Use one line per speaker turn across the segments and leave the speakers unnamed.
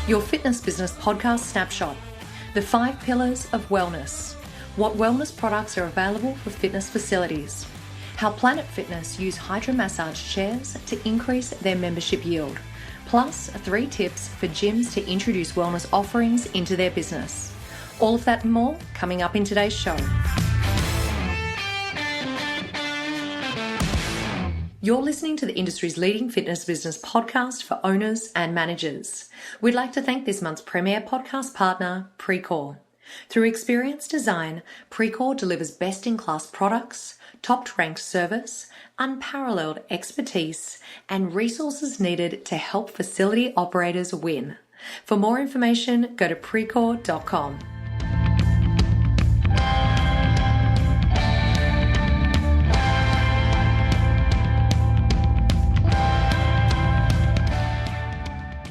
your fitness business podcast snapshot. The 5 pillars of wellness. What wellness products are available for fitness facilities. How Planet Fitness use hydromassage chairs to increase their membership yield. Plus 3 tips for gyms to introduce wellness offerings into their business. All of that and more coming up in today's show. You're listening to the industry's leading fitness business podcast for owners and managers. We'd like to thank this month's premier podcast partner, Precor. Through experience design, Precor delivers best-in-class products, top-ranked service, unparalleled expertise, and resources needed to help facility operators win. For more information, go to precor.com.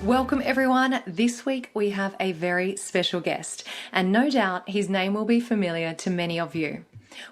Welcome everyone. This week we have a very special guest, and no doubt his name will be familiar to many of you.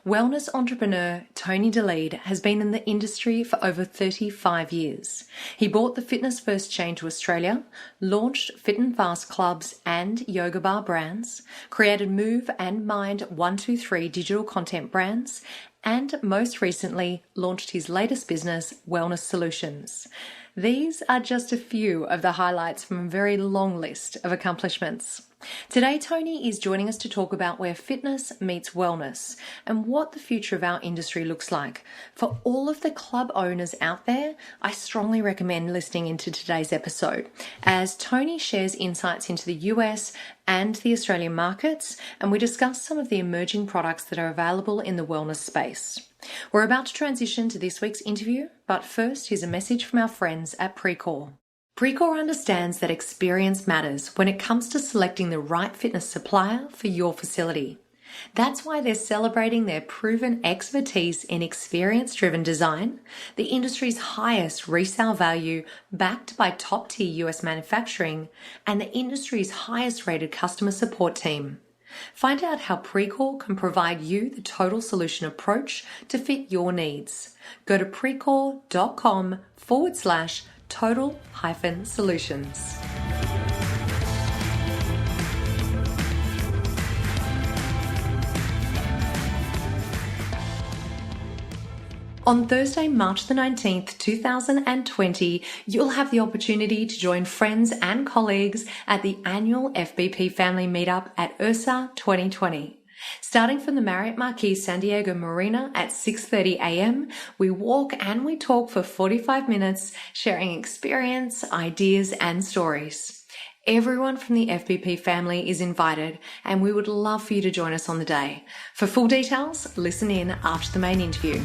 Wellness entrepreneur Tony De Leede has been in the industry for over 35 years. He brought the fitness first chain to Australia, launched FitnFast clubs and YogaBar brands, created Move and Mind 123 digital content brands, and most recently launched his latest business, Wellness Solutions. These are just a few of the highlights from a very long list of accomplishments. Today, Tony is joining us to talk about where fitness meets wellness and what the future of our industry looks like. For all of the club owners out there, I strongly recommend listening into today's episode, as Tony shares insights into the US and the Australian markets, and we discuss some of the emerging products that are available in the wellness space. We're about to transition to this week's interview, but first, here's a message from our friends at Precor. Precor understands that experience matters when it comes to selecting the right fitness supplier for your facility. That's why they're celebrating their proven expertise in experience-driven design, the industry's highest resale value backed by top-tier US manufacturing, and the industry's highest-rated customer support team. Find out how Precor can provide you the total solution approach to fit your needs. Go to precor.com/total-solutions. On Thursday, March the 19th, 2020, you'll have the opportunity to join friends and colleagues at the annual FBP Family Meetup at URSA 2020. Starting from the Marriott Marquis San Diego Marina at 6:30 a.m., we walk and we talk for 45 minutes, sharing experience, ideas, and stories. Everyone from the FBP family is invited, and we would love for you to join us on the day. For full details, listen in after the main interview.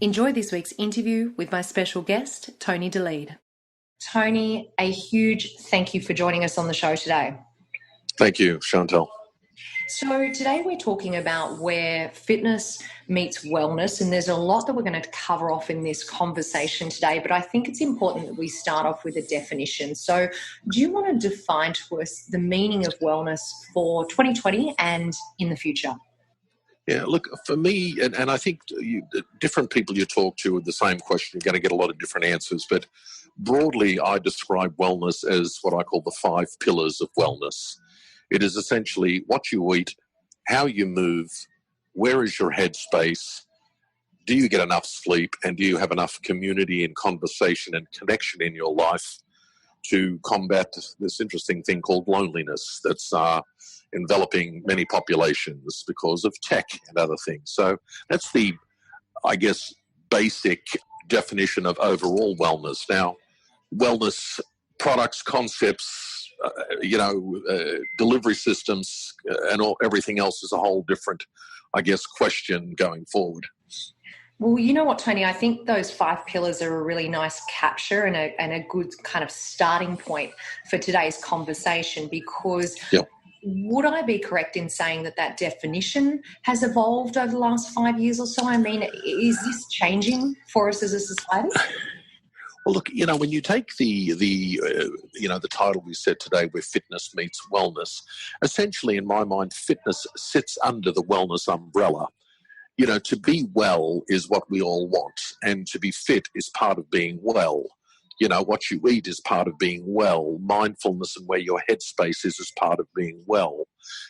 Enjoy this week's interview with my special guest, Tony De Leede. Tony, a huge thank you for joining us on the show today.
Thank you, Chantel.
So today we're talking about where fitness meets wellness, and there's a lot that we're going to cover off in this conversation today, but I think it's important that we start off with a definition. So do you want to define to us the meaning of wellness for 2020 and in the future?
Yeah, look, for me, and I think different people you talk to with the same question, you're going to get a lot of different answers, but broadly I describe wellness as what I call the 5 pillars of wellness. It is essentially what you eat, how you move, where is your headspace, do you get enough sleep, and do you have enough community and conversation and connection in your life to combat this interesting thing called loneliness that's enveloping many populations because of tech and other things. So that's the, I guess, basic definition of overall wellness. Now, wellness products, concepts, delivery systems, and everything else is a whole different, I guess, question going forward.
Well, you know what, Tony, I think those 5 pillars are a really nice capture and a good kind of starting point for today's conversation, because would I be correct in saying that definition has evolved over the last 5 years or so? I mean, is this changing for us as a society?
Well, look, when you take the title we said today, where fitness meets wellness, essentially, in my mind, fitness sits under the wellness umbrella. To be well is what we all want, and to be fit is part of being well. What you eat is part of being well. Mindfulness and where your headspace is part of being well.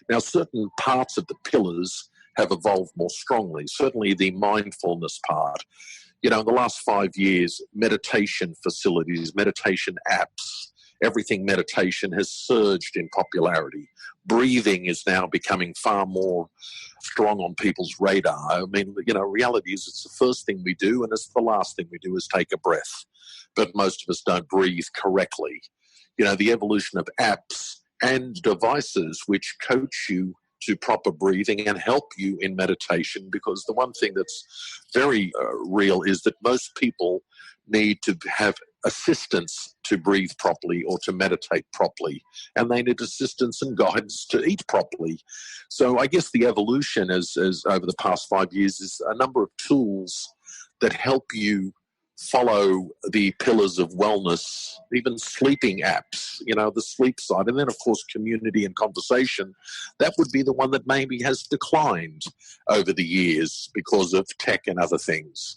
Now, certain parts of the pillars have evolved more strongly. Certainly the mindfulness part. In the last 5 years, meditation facilities, meditation apps, everything meditation has surged in popularity. Breathing is now becoming far more strong on people's radar. I mean, reality is it's the first thing we do and it's the last thing we do is take a breath. But most of us don't breathe correctly. The evolution of apps and devices which coach you to proper breathing and help you in meditation, because the one thing that's very real is that most people need to have assistance to breathe properly or to meditate properly, and they need assistance and guidance to eat properly. So I guess the evolution as over the past 5 years is a number of tools that help you follow the pillars of wellness, even sleeping apps, the sleep side. And then, of course, community and conversation. That would be the one that maybe has declined over the years because of tech and other things.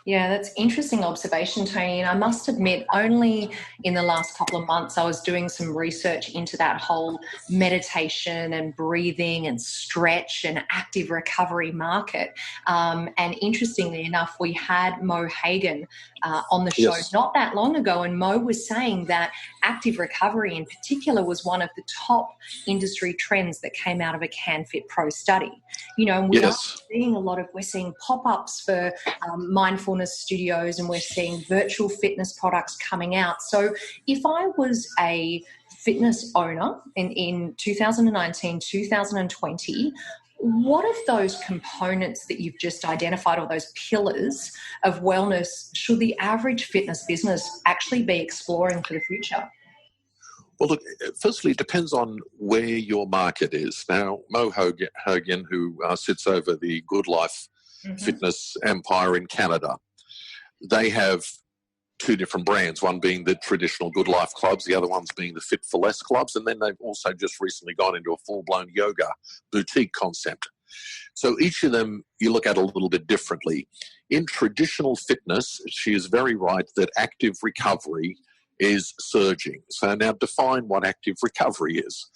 Yeah, that's interesting observation, Tony. And I must admit, only in the last couple of months, I was doing some research into that whole meditation and breathing and stretch and active recovery market. And interestingly enough, we had Mo Hagan on the show not that long ago. And Mo was saying that active recovery in particular was one of the top industry trends that came out of a CanFit Pro study. And we are seeing we're seeing pop-ups for mindfulness studios, and we're seeing virtual fitness products coming out. So if I was a fitness owner in 2019, 2020, what of those components that you've just identified, or those pillars of wellness, should the average fitness business actually be exploring for the future?
Well, look, firstly, it depends on where your market is. Now, Mo Hagan, who sits over the Good Life fitness empire in Canada, they have two different brands, one being the traditional Good Life clubs, the other one's being the Fit for Less clubs, and then they've also just recently gone into a full-blown yoga boutique concept. So each of them you look at a little bit differently. In traditional fitness, she is very right that active recovery is surging. So now define what active recovery is.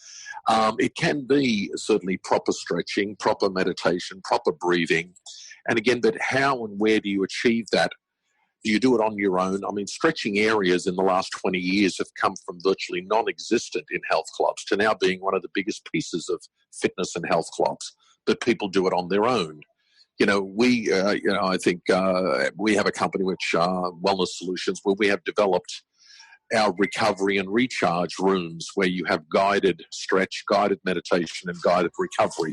It can be certainly proper stretching, proper meditation, proper breathing. And again, but how and where do you achieve that? Do you do it on your own? I mean, stretching areas in the last 20 years have come from virtually non-existent in health clubs to now being one of the biggest pieces of fitness and health clubs, but people do it on their own. I think we have a company which Wellness Solutions, where we have developed our recovery and recharge rooms where you have guided stretch, guided meditation, and guided recovery.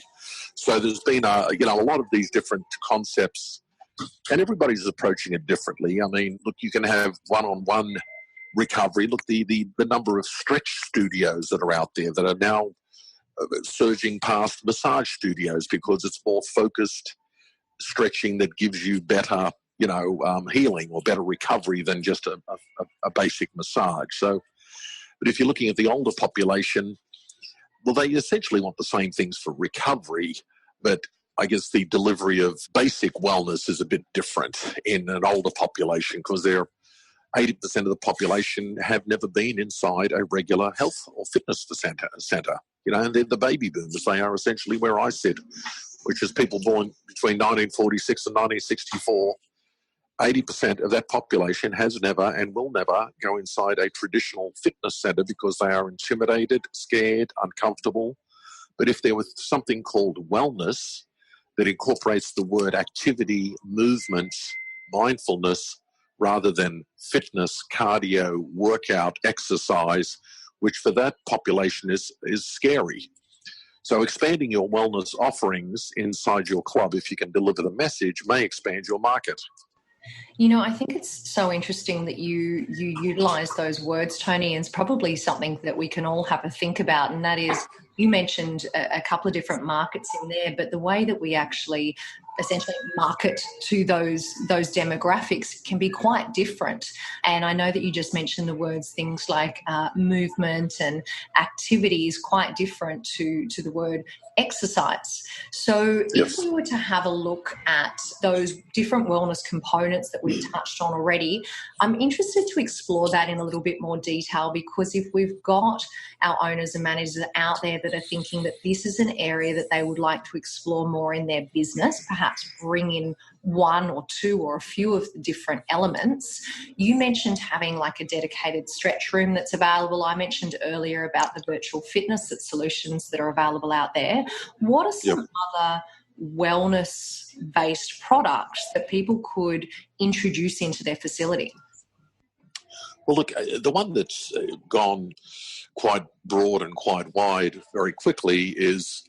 So there's been a lot of these different concepts, and everybody's approaching it differently. I mean, look, you can have one-on-one recovery. Look, the number of stretch studios that are out there that are now surging past massage studios because it's more focused stretching that gives you better healing or better recovery than just a basic massage. So, but if you're looking at the older population, well, they essentially want the same things for recovery, but I guess the delivery of basic wellness is a bit different in an older population because 80% of the population have never been inside a regular health or fitness center, and they're the baby boomers. They are essentially where I sit, which is people born between 1946 and 1964. 80% of that population has never and will never go inside a traditional fitness center because they are intimidated, scared, uncomfortable. But if there was something called wellness that incorporates the word activity, movement, mindfulness, rather than fitness, cardio, workout, exercise, which for that population is scary. So expanding your wellness offerings inside your club, if you can deliver the message, may expand your market.
I think it's so interesting that you utilize those words, Tony, and it's probably something that we can all have a think about. And that is, you mentioned a couple of different markets in there, but the way that we actually essentially market to those demographics can be quite different. And I know that you just mentioned the words, things like movement and activity is quite different to the word exercise. So if we were to have a look at those different wellness components that we've touched on already, I'm interested to explore that in a little bit more detail, because if we've got our owners and managers out there that are thinking that this is an area that they would like to explore more in their business, perhaps bring in one or two or a few of the different elements. You mentioned having like a dedicated stretch room that's available. I mentioned earlier about the virtual fitness solutions that are available out there. What are some other wellness-based products that people could introduce into their facility?
Well, look, the one that's gone quite broad and quite wide very quickly is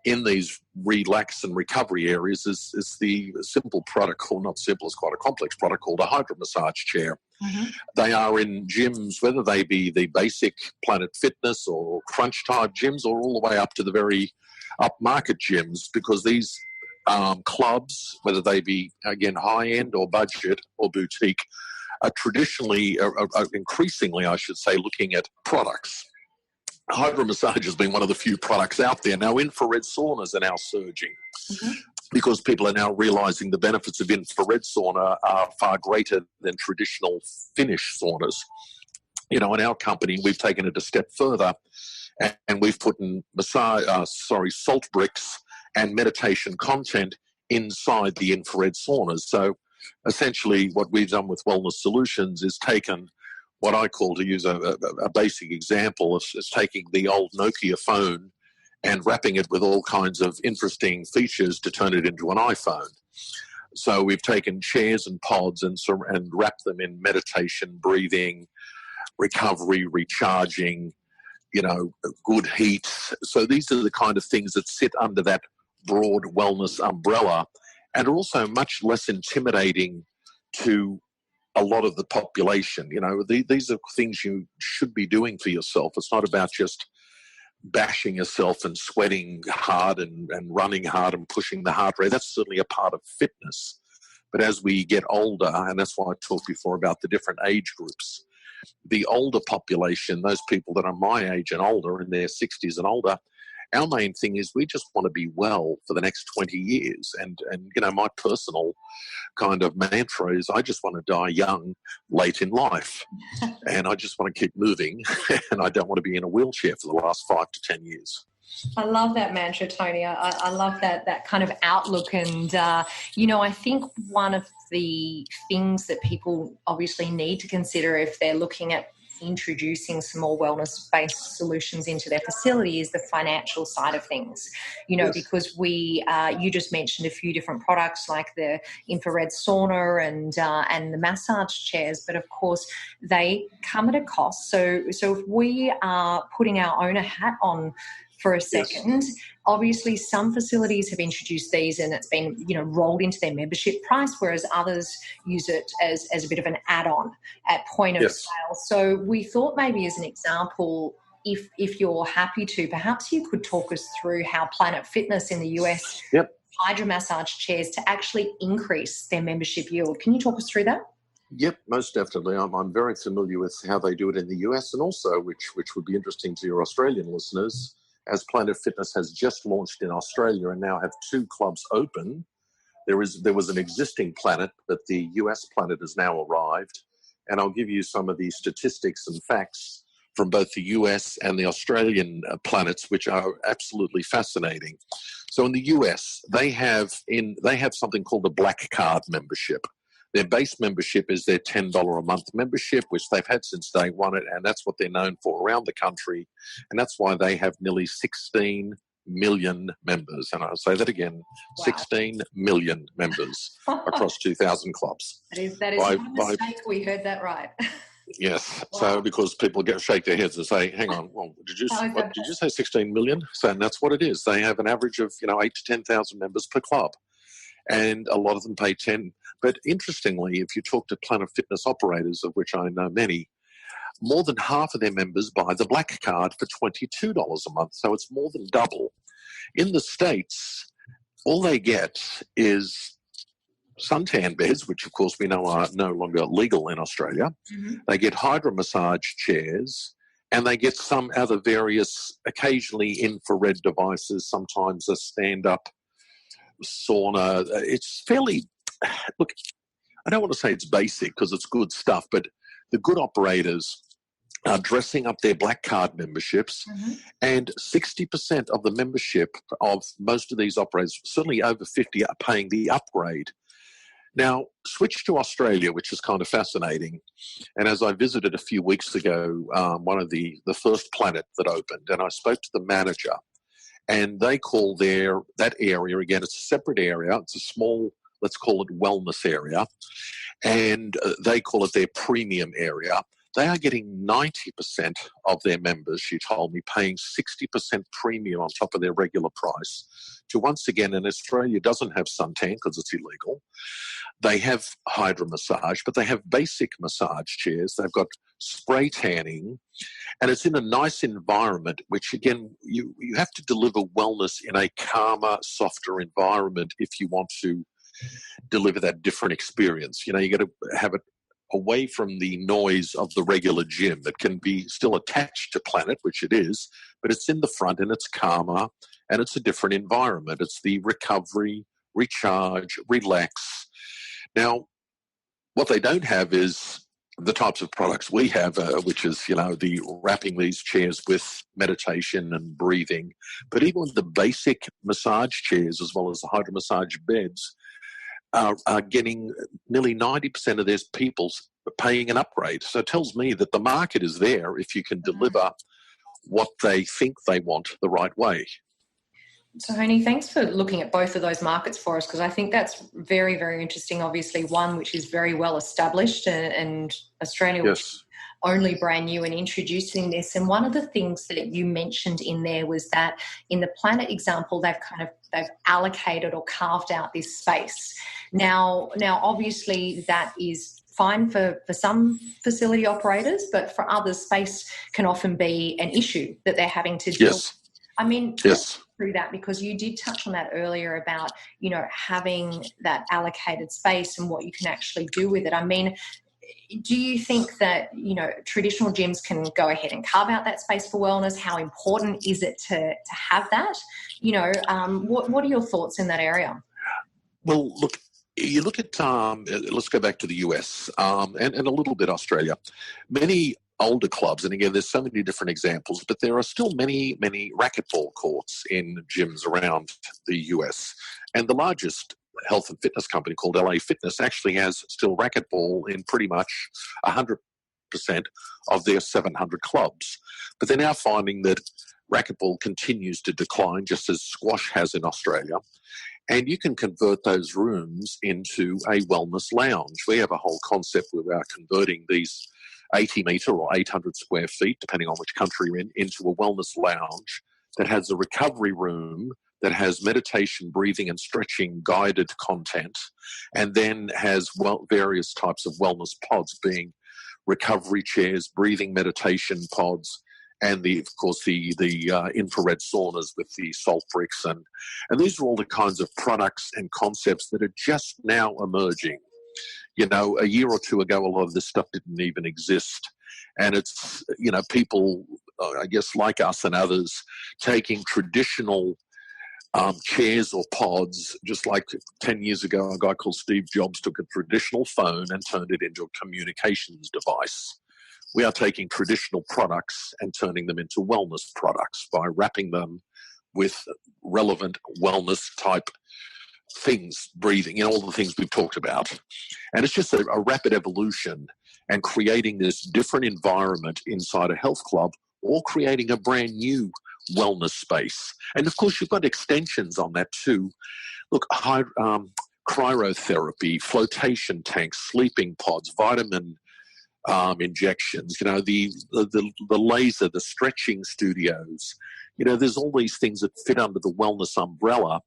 in these relax and recovery areas is the simple product called, not simple, it's quite a complex product called a hydro massage chair. Mm-hmm. They are in gyms, whether they be the basic Planet Fitness or crunch type gyms or all the way up to the very upmarket gyms, because these clubs, whether they be, again, high-end or budget or boutique, are traditionally, increasingly, I should say, looking at products. Hydro massage has been one of the few products out there. Now, infrared saunas are now surging because people are now realizing the benefits of infrared sauna are far greater than traditional Finnish saunas. In our company, we've taken it a step further, and we've put in salt bricks and meditation content inside the infrared saunas. So essentially what we've done with Wellness Solutions is taken what I call, to use a basic example, is taking the old Nokia phone and wrapping it with all kinds of interesting features to turn it into an iPhone. So we've taken chairs and pods and wrapped them in meditation, breathing, recovery, recharging, good heat. So these are the kind of things that sit under that broad wellness umbrella and are also much less intimidating to a lot of the population. These are things you should be doing for yourself. It's not about just bashing yourself and sweating hard and running hard and pushing the heart rate. That's certainly a part of fitness. But as we get older, and that's why I talked before about the different age groups, the older population, those people that are my age and older, in their 60s and older, our main thing is we just want to be well for the next 20 years. And my personal kind of mantra is I just want to die young, late in life. And I just want to keep moving. And I don't want to be in a wheelchair for the last 5 to 10 years.
I love that mantra, Tony. I love that kind of outlook. And, I think one of the things that people obviously need to consider if they're looking at introducing some more wellness-based solutions into their facility is the financial side of things, because you just mentioned a few different products like the infrared sauna and the massage chairs, but of course they come at a cost. So if we are putting our owner hat on for a second, obviously some facilities have introduced these and it's been, rolled into their membership price, whereas others use it as a bit of an add-on at point of sale. So we thought maybe as an example, if you're happy to, perhaps you could talk us through how Planet Fitness in the US hydro massage chairs to actually increase their membership yield. Can you talk us through that?
Yep, most definitely. I'm very familiar with how they do it in the US, and also, which would be interesting to your Australian listeners, as Planet Fitness has just launched in Australia and now have 2 clubs open. There was an existing Planet, but the US Planet has now arrived. And I'll give you some of the statistics and facts from both the US and the Australian Planets, which are absolutely fascinating. So in the US, they have something called the Black Card membership. Their base membership is their $10 a month membership, which they've had since day one, and that's what they're known for around the country. And that's why they have nearly 16 million members. And I'll say that again, 16 million members across 2,000 clubs.
That is not a mistake. We heard that right.
Yes. Wow. So because people shake their heads and say, hang on, well, did you say 16 million? So and that's what it is. They have an average of 8 to 10,000 members per club. And a lot of them pay $10 But interestingly, if you talk to Planet Fitness operators, of which I know many, more than half of their members buy the black card for $22 a month. So it's more than double. In the States, all they get is suntan beds, which of course we know are no longer legal in Australia.
Mm-hmm.
They get hydro massage chairs, and they get some other various, occasionally infrared devices, sometimes a stand-up sauna. It's fairly, look, I don't want to say it's basic because it's good stuff, but the good operators are dressing up their black card memberships,
Mm-hmm.
and 60% of the membership of most of these operators, certainly over 50, are paying the upgrade. Now, switch to Australia, which is kind of fascinating. And as I visited a few weeks ago, one of the first Planet that opened, and I spoke to the manager, and they call that area, again, it's a separate area. It's a small, let's call it wellness area, and they call it their premium area. They are getting 90% of their members, she told me, paying 60% premium on top of their regular price to, once again, and Australia doesn't have suntan because it's illegal. They have hydro massage, but they have basic massage chairs. They've got spray tanning, and it's in a nice environment, which, again, you have to deliver wellness in a calmer, softer environment if you want to deliver that different experience. You know, you got to have it away from the noise of the regular gym that can be still attached to Planet, which it is, but it's in the front and it's calmer and it's a different environment. It's the recovery, recharge, relax. Now, what they don't have is the types of products we have, which is, you know, the wrapping these chairs with meditation and breathing. But even with the basic massage chairs, as well as the hydro massage beds, are getting nearly 90% of their people paying an upgrade. So it tells me that the market is there if you can deliver what they think they want the right way.
So, Tony, thanks for looking at both of those markets for us, because I think that's very, very interesting. Obviously, one which is very well established, and Australia, which is only brand new and introducing this. And one of the things that you mentioned in there was that in the Planet example, they've allocated or carved out this space. Now, obviously, that is fine for some facility operators, but for others, space can often be an issue that they're having to deal with. I mean, through that, because you did touch on that earlier about, you know, having that allocated space and what you can actually do with it. I mean, do you think that, you know, traditional gyms can go ahead and carve out that space for wellness? How important is it to have that? You know, what are your thoughts in that area?
Well, look, you look at, let's go back to the US and a little bit Australia. Many older clubs, and again, there's so many different examples, but there are still many, many racquetball courts in gyms around the US. And the largest health and fitness company called LA Fitness actually has still racquetball in pretty much 100% of their 700 clubs. But they're now finding that racquetball continues to decline, just as squash has in Australia. And you can convert those rooms into a wellness lounge. We have a whole concept where we are converting these 80 metre or 800 square feet, depending on which country you're in, into a wellness lounge that has a recovery room, that has meditation, breathing and stretching guided content, and then has various types of wellness pods, being recovery chairs, breathing meditation pods, and of course the infrared saunas with the salt bricks. And these are all the kinds of products and concepts that are just now emerging. You know, a year or two ago, a lot of this stuff didn't even exist. And it's, you know, people, I guess, like us and others, taking traditional chairs or pods, just like 10 years ago, a guy called Steve Jobs took a traditional phone and turned it into a communications device. We are taking traditional products and turning them into wellness products by wrapping them with relevant wellness type things, breathing, you know, all the things we've talked about. And it's just a rapid evolution, and creating this different environment inside a health club, or creating a brand new wellness space. And of course, you've got extensions on that too. Look, cryotherapy, flotation tanks, sleeping pods, vitamin injections, you know, the laser, the stretching studios. You know, there's all these things that fit under the wellness umbrella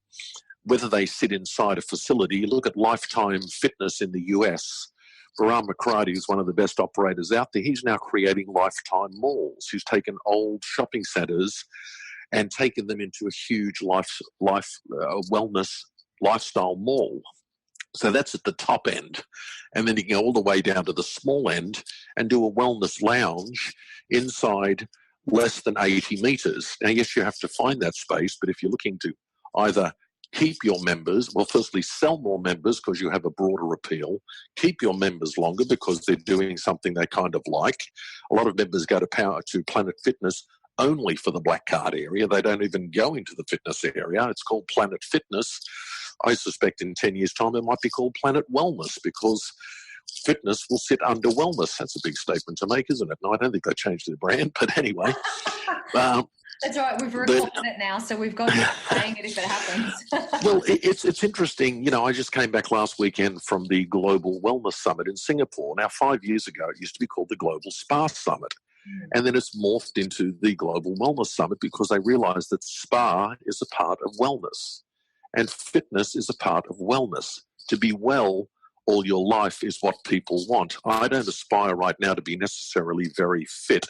whether they sit inside a facility. You look at Lifetime Fitness in the US. Bahram McCarty is one of the best operators out there. He's now creating Lifetime malls. He's taken old shopping centres and taken them into a huge wellness lifestyle mall. So that's at the top end. And then you can go all the way down to the small end and do a wellness lounge inside less than 80 metres. Now, yes, you have to find that space, but if you're looking to either keep your members, well, firstly, sell more members because you have a broader appeal, keep your members longer because they're doing something they kind of like. A lot of members go to Planet Fitness only for the black card area. They don't even go into the fitness area. It's called Planet Fitness. I suspect in 10 years' time it might be called Planet Wellness because fitness will sit under wellness. That's a big statement to make, isn't it? No, I don't think they changed their brand, but anyway.
That's right. We've recorded it now, so we've got to be saying it if it happens.
Well, it's interesting. You know, I just came back last weekend from the Global Wellness Summit in Singapore. Now, 5 years ago, it used to be called the Global Spa Summit. And then it's morphed into the Global Wellness Summit because they realized that spa is a part of wellness and fitness is a part of wellness. To be well all your life is what people want. I don't aspire right now to be necessarily very fit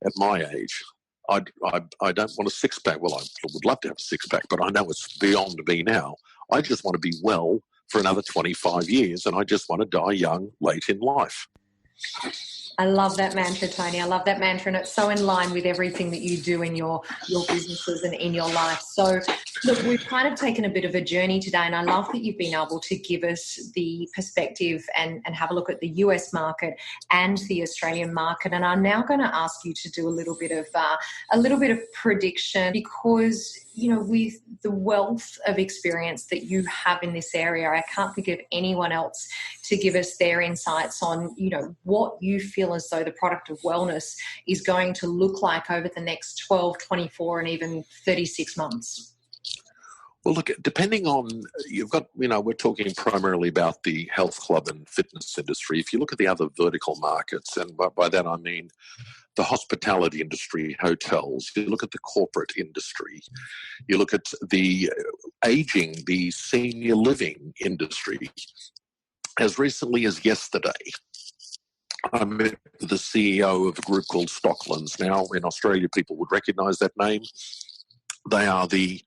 at my age. I don't want a six-pack. Well, I would love to have a six-pack, but I know it's beyond me now. I just want to be well for another 25 years, and I just want to die young, late in life.
I love that mantra, Tony. I love that mantra, and it's so in line with everything that you do in your businesses and in your life. So, look, we've kind of taken a bit of a journey today, and I love that you've been able to give us the perspective and have a look at the US market and the Australian market. And I'm now going to ask you to do a little bit of prediction because, you know, with the wealth of experience that you have in this area, I can't think of anyone else to give us their insights on, you know, what you feel as though the product of wellness is going to look like over the next 12, 24, and even 36 months.
Well, look, depending on, you've got, you know, we're talking primarily about the health club and fitness industry. If you look at the other vertical markets, and by that I mean the hospitality industry, hotels, you look at the corporate industry, you look at the aging, the senior living industry. As recently as yesterday, I met the CEO of a group called Stocklands. Now, in Australia, people would recognise that name. They are the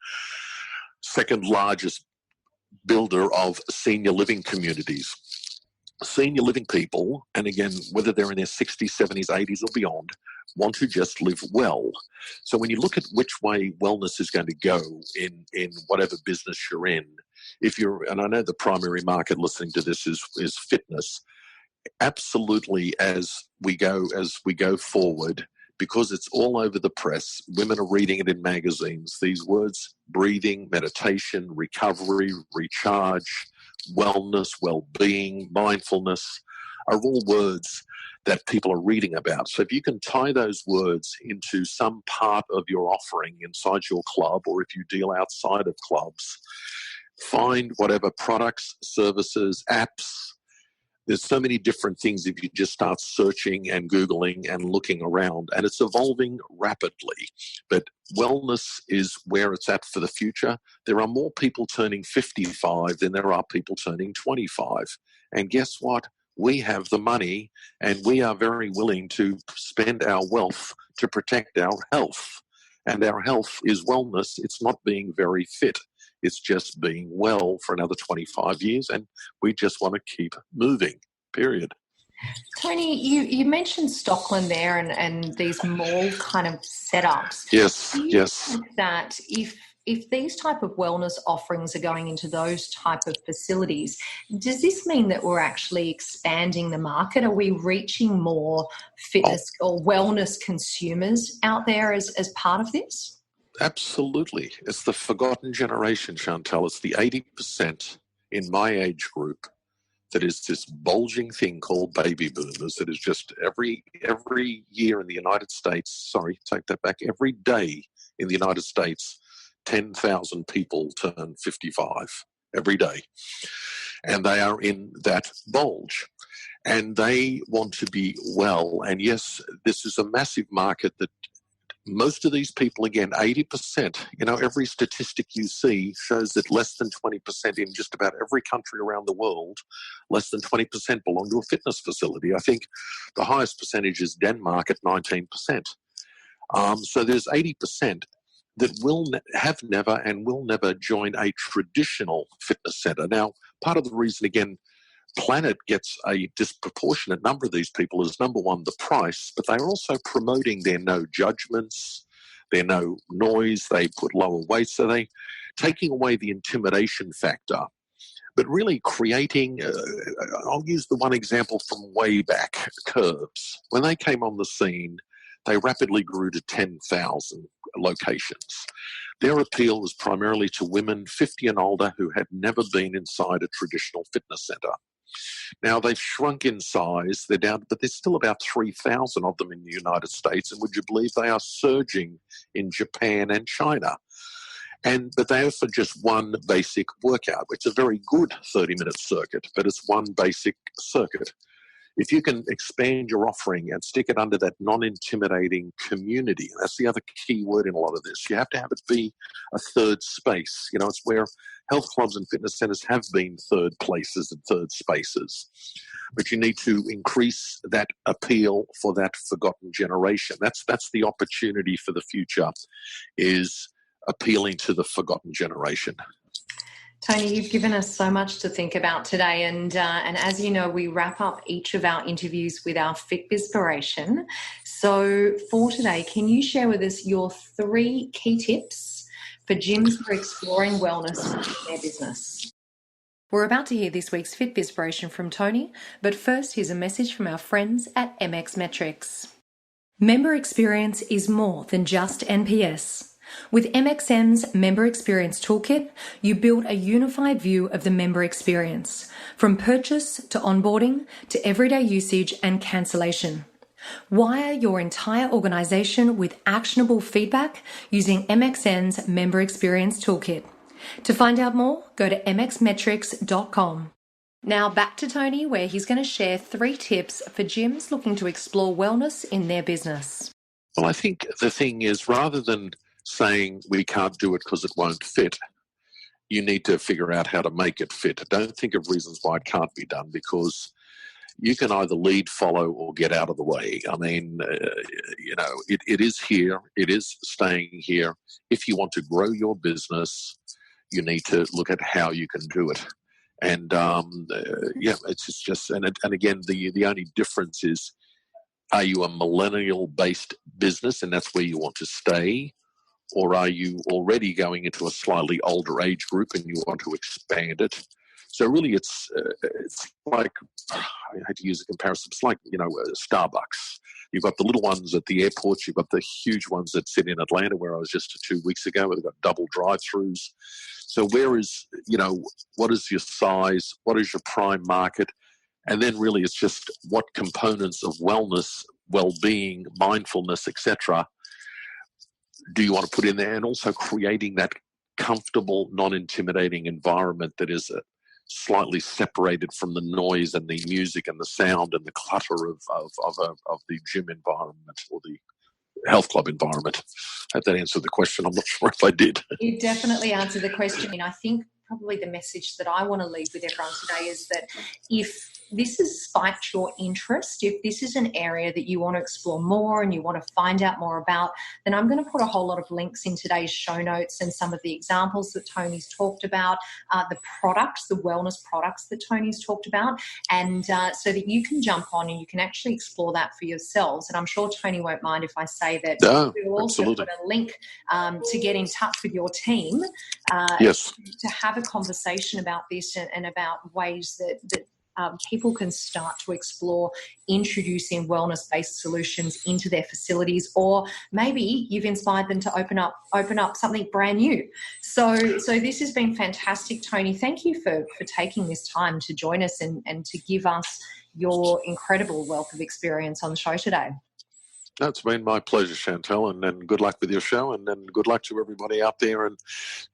second largest builder of senior living communities. Senior living people, and again, whether they're in their 60s, 70s, 80s or beyond, want to just live well. So when you look at which way wellness is going to go in whatever business you're in, if you're, and I know the primary market listening to this is fitness, absolutely as we go forward, because it's all over the press, women are reading it in magazines, these words, breathing, meditation, recovery, recharge, wellness, well-being, mindfulness, are all words that people are reading about. So if you can tie those words into some part of your offering inside your club, or if you deal outside of clubs, find whatever products, services, apps. There's so many different things if you just start searching and Googling and looking around, and it's evolving rapidly. But wellness is where it's at for the future. There are more people turning 55 than there are people turning 25. And guess what? We have the money and we are very willing to spend our wealth to protect our health. And our health is wellness. It's not being very fit. It's just being well for another 25 years, and we just want to keep moving, period.
Tony, you mentioned Stockland there and these mall kind of setups.
Yes,
Do you
yes.
think that if these type of wellness offerings are going into those type of facilities, does this mean that we're actually expanding the market? Are we reaching more fitness or wellness consumers out there as part of this?
Absolutely. It's the forgotten generation, Chantal. It's the 80% in my age group that is this bulging thing called baby boomers that is just every year in the United States, sorry, take that back, every day in the United States, 10,000 people turn 55 every day. And they are in that bulge. And they want to be well. And yes, this is a massive market that Most of these people, again, 80%, every statistic you see shows that less than 20% in just about every country around the world, less than 20% belong to a fitness facility. I think the highest percentage is Denmark at 19%. So there's 80% that have never and will never join a traditional fitness center. Now, part of the reason, again, Planet gets a disproportionate number of these people is, number one, the price, but they're also promoting their no judgments, their no noise, they put lower weights, so they taking away the intimidation factor, but really creating, I'll use the one example from way back, Curves. When they came on the scene, they rapidly grew to 10,000 locations. Their appeal was primarily to women 50 and older who had never been inside a traditional fitness center. Now, they've shrunk in size. They're down, but there's still about 3,000 of them in the United States. And would you believe they are surging in Japan and China? But they offer just one basic workout. It's a very good 30-minute circuit, but it's one basic circuit. If you can expand your offering and stick it under that non-intimidating community, that's the other key word in a lot of this. You have to have it be a third space. It's where health clubs and fitness centers have been third places and third spaces. But you need to increase that appeal for that forgotten generation. That's the opportunity for the future, is appealing to the forgotten generation.
Tony, you've given us so much to think about today, and as you know, we wrap up each of our interviews with our Fitbispiration. So for today, can you share with us your 3 key tips for gyms who are exploring wellness in their business? We're about to hear this week's Fitbispiration from Tony, but first here's a message from our friends at MX Metrics. Member experience is more than just NPS. With MXM's Member Experience Toolkit, you build a unified view of the member experience, from purchase to onboarding to everyday usage and cancellation. Wire your entire organization with actionable feedback using MXN's Member Experience Toolkit. To find out more, go to mxmetrics.com. Now back to Tony, where he's going to share 3 tips for gyms looking to explore wellness in their business.
Well, I think the thing is, rather than saying we can't do it because it won't fit, you need to figure out how to make it fit. Don't think of reasons why it can't be done, because you can either lead, follow, or get out of the way. I mean, it is here. It is staying here. If you want to grow your business, you need to look at how you can do it. And it's just, and again, the only difference is, are you a millennial-based business and that's where you want to stay? Or are you already going into a slightly older age group and you want to expand it? So really it's like, I had to use a comparison, it's like, Starbucks. You've got the little ones at the airports, you've got the huge ones that sit in Atlanta, where I was just 2 weeks ago, where they've got double drive-thrus. So where is, what is your size? What is your prime market? And then really it's just what components of wellness, well-being, mindfulness, etc., do you want to put in there? And also creating that comfortable, non-intimidating environment that is slightly separated from the noise and the music and the sound and the clutter of the gym environment or the health club environment. I hope that answered the question. I'm not sure if I did.
You definitely answered the question. And I think probably the message that I want to leave with everyone today is that if this has spiked your interest, if this is an area that you want to explore more and you want to find out more about, then I'm going to put a whole lot of links in today's show notes and some of the examples that Tony's talked about, the products, the wellness products that Tony's talked about, and so that you can jump on and you can actually explore that for yourselves. And I'm sure Tony won't mind if I say that we'll also
absolutely.
put a link to get in touch with your team
Yes.
to have a conversation about this and about ways that people can start to explore introducing wellness-based solutions into their facilities, or maybe you've inspired them to open up something brand new. So this has been fantastic, Tony. Thank you for taking this time to join us and to give us your incredible wealth of experience on the show today.
It's been my pleasure, Chantel, and good luck with your show, and then good luck to everybody out there and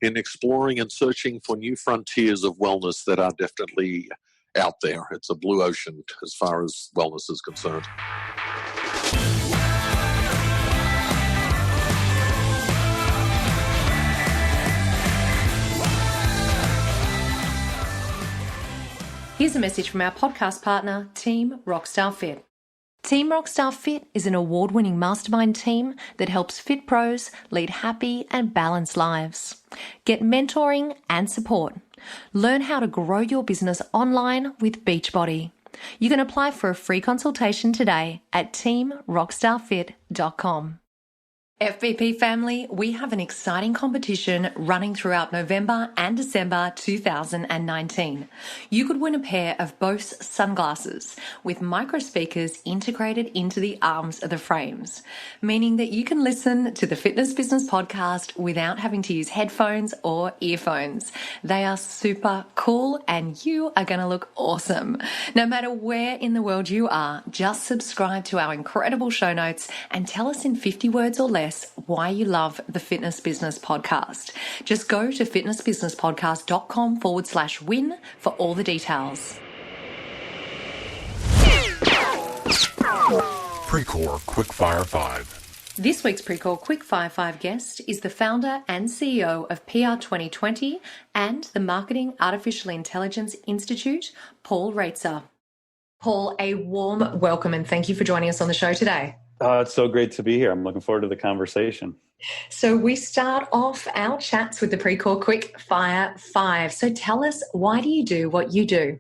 in exploring and searching for new frontiers of wellness that are definitely out there. It's a blue ocean as far as wellness is concerned.
Here's a message from our podcast partner, Team Rockstar Fit. Team Rockstar Fit is an award-winning mastermind team that helps fit pros lead happy and balanced lives. Get mentoring and support. Learn how to grow your business online with Beachbody. You can apply for a free consultation today at teamrockstarfit.com. FBP family, we have an exciting competition running throughout November and December 2019. You could win a pair of Bose sunglasses with micro speakers integrated into the arms of the frames, meaning that you can listen to the Fitness Business podcast without having to use headphones or earphones. They are super cool and you are going to look awesome. No matter where in the world you are, just subscribe to our incredible show notes and tell us in 50 words or less why you love the Fitness Business Podcast. Just go to fitnessbusinesspodcast.com/win for all the details.
Precore Quickfire 5.
This week's Precore Quickfire 5 guest is the founder and CEO of PR 2020 and the Marketing Artificial Intelligence Institute, Paul Reitzer. Paul, a warm welcome and thank you for joining us on the show today.
It's so great to be here. I'm looking forward to the conversation.
So we start off our chats with the Precore Quick Fire 5. So tell us, why do you do what you do?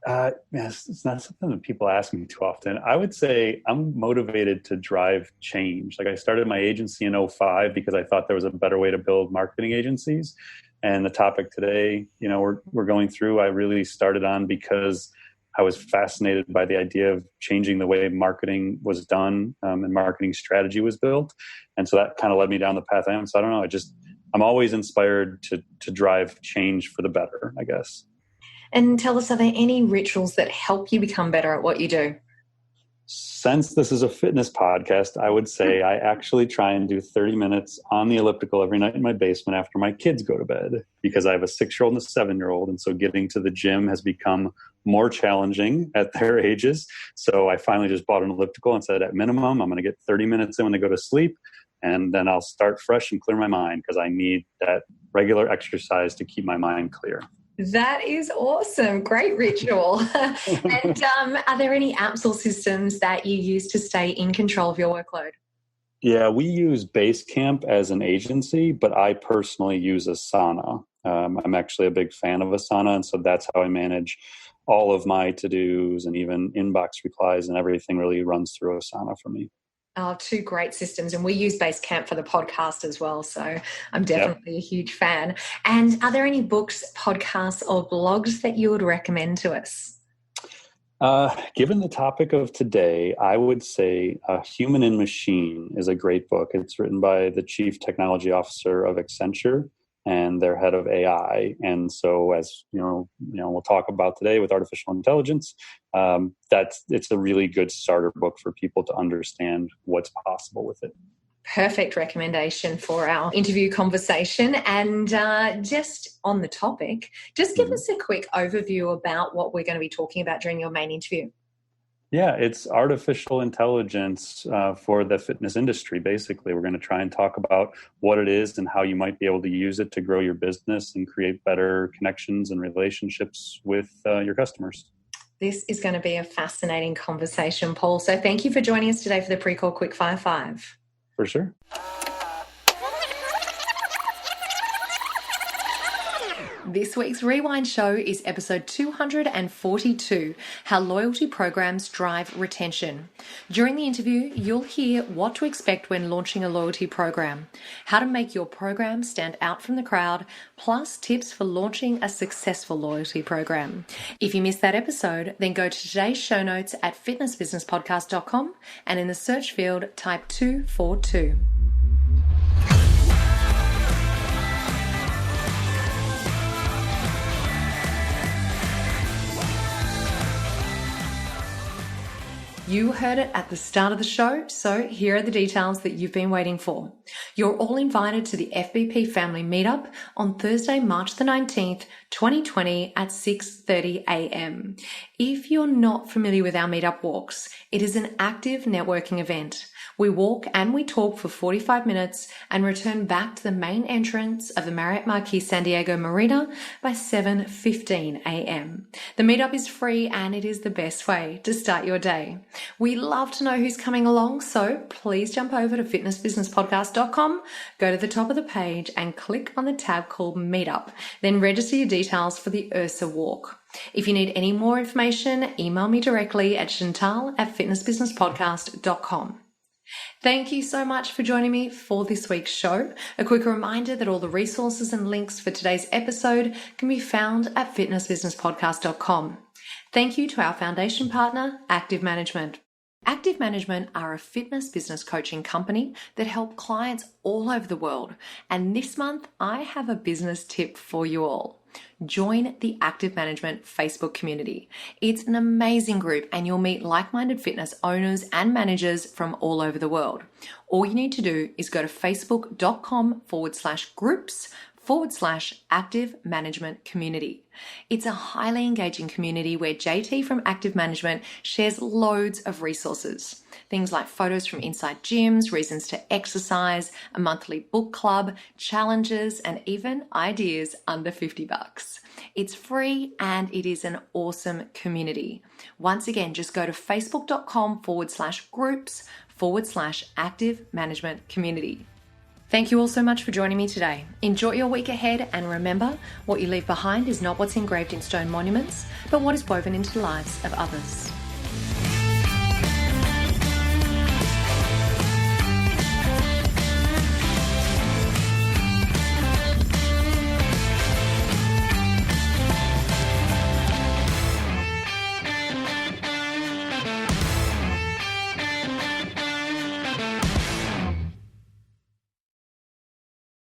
Yes, it's not something that people ask me too often. I would say I'm motivated to drive change. Like I started my agency in 2005 because I thought there was a better way to build marketing agencies. And the topic today, we're going through, I really started on because I was fascinated by the idea of changing the way marketing was done and marketing strategy was built. And so that kind of led me down the path I am. So I don't know, I'm always inspired to drive change for the better, I guess.
And tell us, are there any rituals that help you become better at what you do?
Since this is a fitness podcast, I would say I actually try and do 30 minutes on the elliptical every night in my basement after my kids go to bed, because I have a 6-year-old and a 7-year-old. And so getting to the gym has become more challenging at their ages. So I finally just bought an elliptical and said, at minimum, I'm going to get 30 minutes in when they go to sleep. And then I'll start fresh and clear my mind, because I need that regular exercise to keep my mind clear.
That is awesome. Great ritual. And are there any apps or systems that you use to stay in control of your workload?
Yeah, we use Basecamp as an agency, but I personally use Asana. I'm actually a big fan of Asana, and so that's how I manage all of my to-dos, and even inbox replies and everything really runs through Asana for me.
Oh, 2 great systems. And we use Basecamp for the podcast as well. So I'm definitely a huge fan. And are there any books, podcasts, or blogs that you would recommend to us?
Given the topic of today, I would say Human and Machine is a great book. It's written by the Chief Technology Officer of Accenture and their head of AI. And so, as we'll talk about today with artificial intelligence, it's a really good starter book for people to understand what's possible with it.
Perfect recommendation for our interview conversation. And just on the topic, just give us a quick overview about what we're going to be talking about during your main interview.
Yeah, it's artificial intelligence for the fitness industry. Basically, we're going to try and talk about what it is and how you might be able to use it to grow your business and create better connections and relationships with your customers.
This is going to be a fascinating conversation, Paul. So thank you for joining us today for the Precore Quickfire 5.
For sure.
This week's Rewind Show is episode 242, How Loyalty Programs Drive Retention. During the interview, you'll hear what to expect when launching a loyalty program, how to make your program stand out from the crowd, plus tips for launching a successful loyalty program. If you missed that episode, then go to today's show notes at fitnessbusinesspodcast.com and in the search field, type 242. You heard it at the start of the show, so here are the details that you've been waiting for. You're all invited to the FBP Family Meetup on Thursday, March the 19th, 2020 at 6:30 a.m. If you're not familiar with our meetup walks, it is an active networking event We walk and we talk for 45 minutes and return back to the main entrance of the Marriott Marquis San Diego Marina by 7:15 a.m. The meetup is free and it is the best way to start your day. We love to know who's coming along, so please jump over to fitnessbusinesspodcast.com, go to the top of the page and click on the tab called Meetup. Then register your details for the Ursa Walk. If you need any more information, email me directly at chantal@fitnessbusinesspodcast.com. Thank you so much for joining me for this week's show. A quick reminder that all the resources and links for today's episode can be found at fitnessbusinesspodcast.com. Thank you to our foundation partner, Active Management. Active Management are a fitness business coaching company that help clients all over the world. And this month, I have a business tip for you all. Join the Active Management Facebook community. It's an amazing group and you'll meet like-minded fitness owners and managers from all over the world. All you need to do is go to facebook.com/groups/Active Management Community. It's a highly engaging community where JT from Active Management shares loads of resources. Things like photos from inside gyms, reasons to exercise, a monthly book club, challenges, and even ideas under $50. It's free and it is an awesome community. Once again, just go to facebook.com/groups/Active Management Community. Thank you all so much for joining me today. Enjoy your week ahead and remember, what you leave behind is not what's engraved in stone monuments, but what is woven into the lives of others.